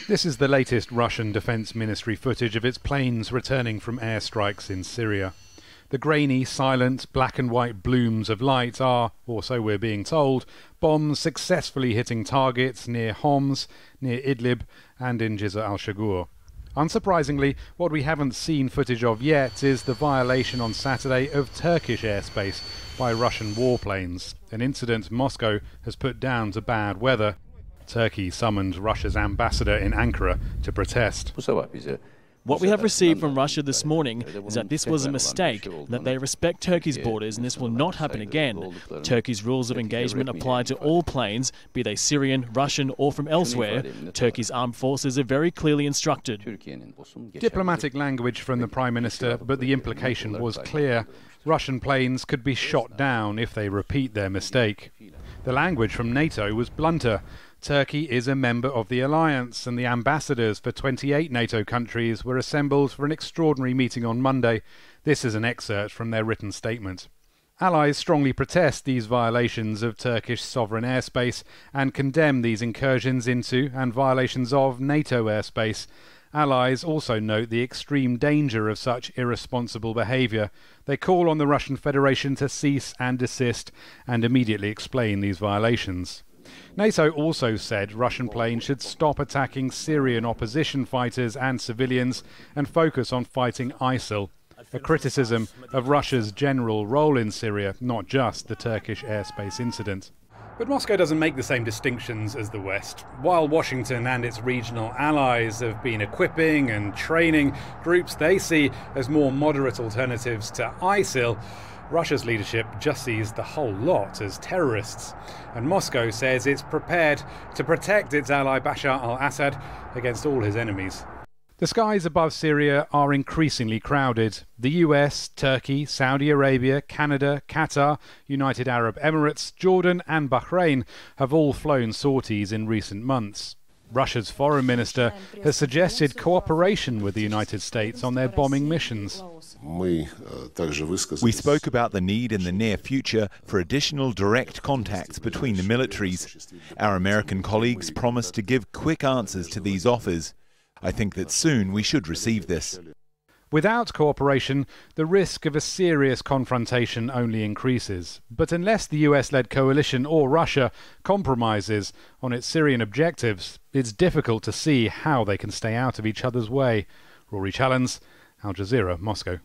This is the latest Russian Defense Ministry footage of its planes returning from airstrikes in Syria. The grainy, silent, black and white blooms of light are, or so we're being told, bombs successfully hitting targets near Homs, near Idlib and in Jazeera al-Shagur. Unsurprisingly, what we haven't seen footage of yet is the violation on Saturday of Turkish airspace by Russian warplanes, an incident Moscow has put down to bad weather. Turkey summoned Russia's ambassador in Ankara to protest. What we have received from Russia this morning is that this was a mistake, that they respect Turkey's borders and this will not happen again. Turkey's rules of engagement apply to all planes, be they Syrian, Russian or from elsewhere. Turkey's armed forces are very clearly instructed. Diplomatic language from the Prime Minister, but the implication was clear. Russian planes could be shot down if they repeat their mistake. The language from NATO was blunter. Turkey is a member of the alliance, and the ambassadors for 28 NATO countries were assembled for an extraordinary meeting on Monday. This is an excerpt from their written statement. Allies strongly protest these violations of Turkish sovereign airspace and condemn these incursions into and violations of NATO airspace. Allies also note the extreme danger of such irresponsible behaviour. They call on the Russian Federation to cease and desist and immediately explain these violations. NATO also said Russian planes should stop attacking Syrian opposition fighters and civilians and focus on fighting ISIL, a criticism of Russia's general role in Syria, not just the Turkish airspace incident. But Moscow doesn't make the same distinctions as the West. While Washington and its regional allies have been equipping and training groups they see as more moderate alternatives to ISIL, Russia's leadership just sees the whole lot as terrorists. And Moscow says it's prepared to protect its ally Bashar al-Assad against all his enemies. The skies above Syria are increasingly crowded. The US, Turkey, Saudi Arabia, Canada, Qatar, United Arab Emirates, Jordan and Bahrain have all flown sorties in recent months. Russia's foreign minister has suggested cooperation with the United States on their bombing missions. We spoke about the need in the near future for additional direct contacts between the militaries. Our American colleagues promised to give quick answers to these offers. I think that soon we should receive this. Without cooperation, the risk of a serious confrontation only increases. But unless the US-led coalition or Russia compromises on its Syrian objectives, it's difficult to see how they can stay out of each other's way. Rory Challens, Al Jazeera, Moscow.